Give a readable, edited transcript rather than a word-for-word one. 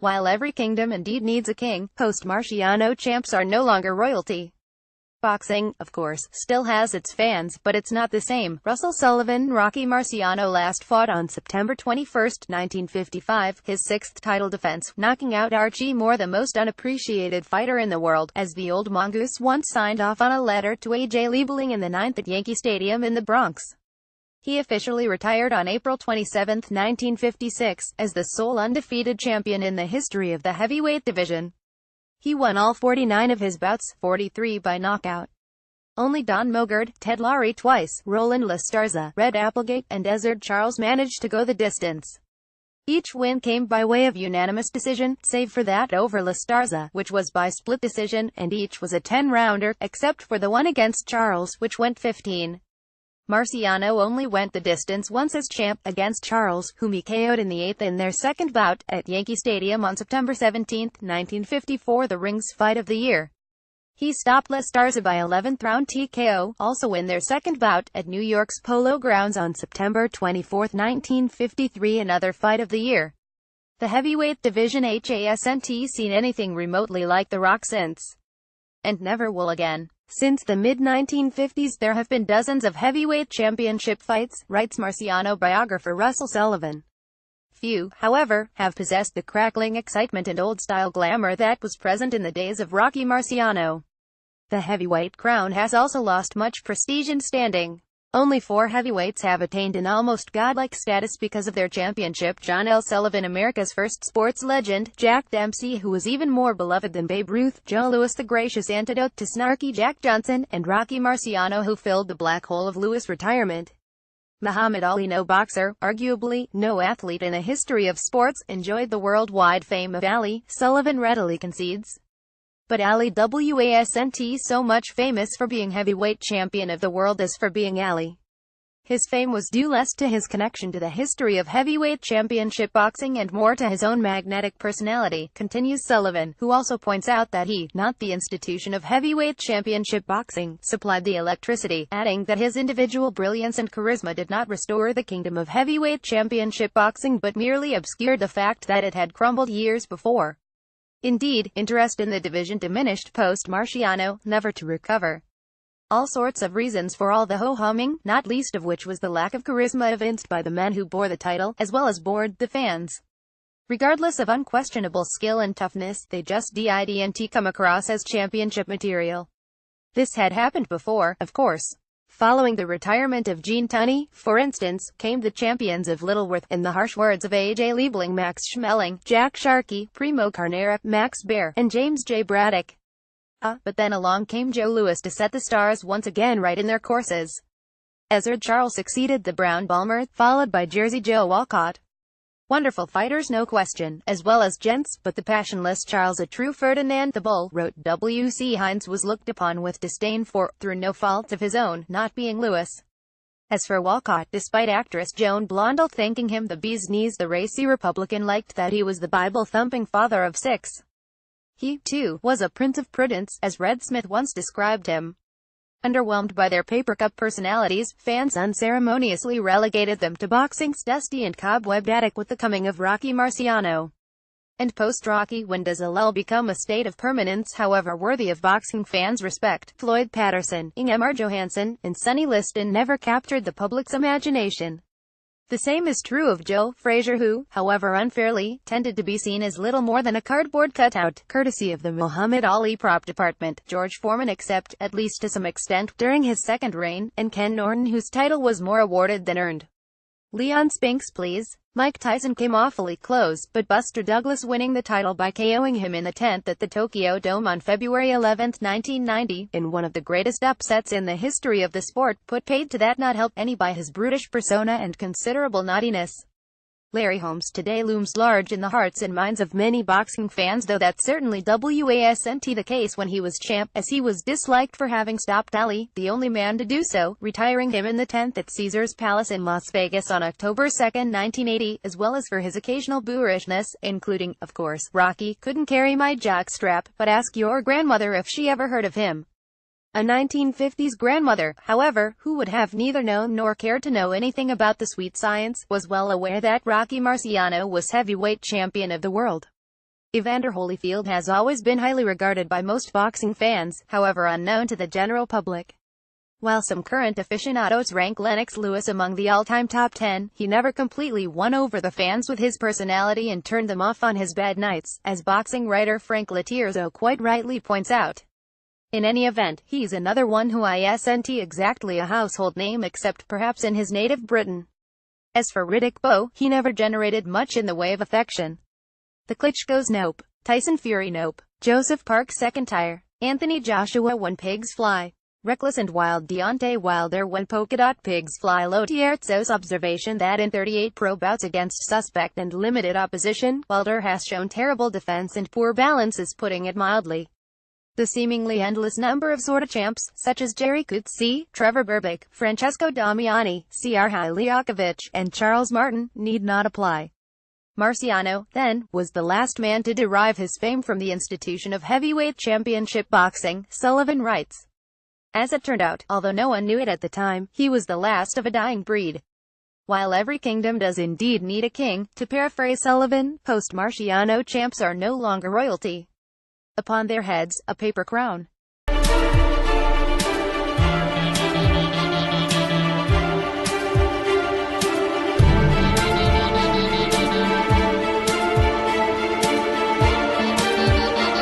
While every kingdom indeed needs a king, post-Marciano champs are no longer royalty. Boxing, of course, still has its fans, but it's not the same. Russell Sullivan. Rocky Marciano last fought on September 21, 1955, his sixth title defense, knocking out Archie Moore, the most unappreciated fighter in the world, as the old mongoose once signed off on a letter to A.J. Liebling in the 9th at Yankee Stadium in the Bronx. He officially retired on April 27, 1956, as the sole undefeated champion in the history of the heavyweight division. He won all 49 of his bouts, 43 by knockout. Only Don Mogard, Ted Lowry twice, Roland Lastarza, Red Applegate, and Ezzard Charles managed to go the distance. Each win came by way of unanimous decision, save for that over Lastarza, which was by split decision, and each was a 10-rounder, except for the one against Charles, which went 15. Marciano only went the distance once as champ, against Charles, whom he KO'd in the 8th in their second bout, at Yankee Stadium on September 17, 1954, the Rings Fight of the Year. He stopped Lastarza by 11th round TKO, also in their second bout, at New York's Polo Grounds on September 24, 1953, another Fight of the Year. The heavyweight division hasn't seen anything remotely like The Rock since. And never will again. Since the mid-1950s there have been dozens of heavyweight championship fights, writes Marciano biographer Russell Sullivan. Few, however, have possessed the crackling excitement and old-style glamour that was present in the days of Rocky Marciano. The heavyweight crown has also lost much prestige and standing. Only 4 heavyweights have attained an almost godlike status because of their championship: John L. Sullivan, America's first sports legend; Jack Dempsey, who was even more beloved than Babe Ruth; Joe Louis, the gracious antidote to snarky Jack Johnson; and Rocky Marciano, who filled the black hole of Louis' retirement. Muhammad Ali. No boxer, arguably, no athlete in the history of sports, enjoyed the worldwide fame of Ali, Sullivan readily concedes. But Ali wasn't so much famous for being heavyweight champion of the world as for being Ali. His fame was due less to his connection to the history of heavyweight championship boxing and more to his own magnetic personality, continues Sullivan, who also points out that he, not the institution of heavyweight championship boxing, supplied the electricity, adding that his individual brilliance and charisma did not restore the kingdom of heavyweight championship boxing but merely obscured the fact that it had crumbled years before. Indeed, interest in the division diminished post-Marciano, never to recover. All sorts of reasons for all the ho-humming, not least of which was the lack of charisma evinced by the men who bore the title, as well as bored the fans. Regardless of unquestionable skill and toughness, they just didn't come across as championship material. This had happened before, of course. Following the retirement of Gene Tunney, for instance, came the champions of Littleworth, in the harsh words of A.J. Liebling, Max Schmeling, Jack Sharkey, Primo Carnera, Max Baer, and James J. Braddock. But then along came Joe Louis to set the stars once again right in their courses. Ezzard Charles succeeded the Brown Bulmer, followed by Jersey Joe Walcott. Wonderful fighters, no question, as well as gents, but the passionless Charles, a true Ferdinand the Bull, wrote W.C. Hines, was looked upon with disdain for, through no fault of his own, not being Louis. As for Walcott, despite actress Joan Blondell thanking him the bee's knees, the racy Republican liked that he was the Bible-thumping father of 6. He, too, was a prince of prudence, as Red Smith once described him. Underwhelmed by their paper-cup personalities, fans unceremoniously relegated them to boxing's dusty and cobwebbed attic with the coming of Rocky Marciano. And post-Rocky, when does a lull become a state of permanence, however worthy of boxing fans' respect? Floyd Patterson, Ingemar Johansson, and Sonny Liston never captured the public's imagination. The same is true of Joe Frazier, who, however unfairly, tended to be seen as little more than a cardboard cutout, courtesy of the Muhammad Ali prop department. George Foreman, except, at least to some extent, during his second reign, and Ken Norton, whose title was more awarded than earned. Leon Spinks, please. Mike Tyson came awfully close, but Buster Douglas winning the title by KOing him in the 10th at the Tokyo Dome on February 11, 1990, in one of the greatest upsets in the history of the sport, put paid to that not help any by his brutish persona and considerable naughtiness. Larry Holmes today looms large in the hearts and minds of many boxing fans, though that certainly wasn't the case when he was champ, as he was disliked for having stopped Ali, the only man to do so, retiring him in the 10th at Caesars Palace in Las Vegas on October 2, 1980, as well as for his occasional boorishness, including, of course, Rocky couldn't carry my jockstrap, but ask your grandmother if she ever heard of him. A 1950s grandmother, however, who would have neither known nor cared to know anything about the sweet science, was well aware that Rocky Marciano was heavyweight champion of the world. Evander Holyfield has always been highly regarded by most boxing fans, however unknown to the general public. While some current aficionados rank Lennox Lewis among the all-time top 10, he never completely won over the fans with his personality and turned them off on his bad nights, as boxing writer Frank Letierzo quite rightly points out. In any event, he's another one who isn't exactly a household name except perhaps in his native Britain. As for Riddick Bowe, he never generated much in the way of affection. The Klitschko's nope. Tyson Fury nope. Joseph Parks McIntyre. Anthony Joshua when pigs fly. Reckless and wild Deontay Wilder when polka dot pigs fly. Letierzo's observation that in 38 pro bouts against suspect and limited opposition, Wilder has shown terrible defense and poor balance is putting it mildly. The seemingly endless number of sort of champs, such as Jerry Coetzee, Trevor Berbick, Francesco Damiani, Serhii Liakovic, and Charles Martin, need not apply. Marciano, then, was the last man to derive his fame from the institution of heavyweight championship boxing, Sullivan writes. As it turned out, although no one knew it at the time, he was the last of a dying breed. While every kingdom does indeed need a king, to paraphrase Sullivan, post-Marciano champs are no longer royalty. Upon their heads, a paper crown.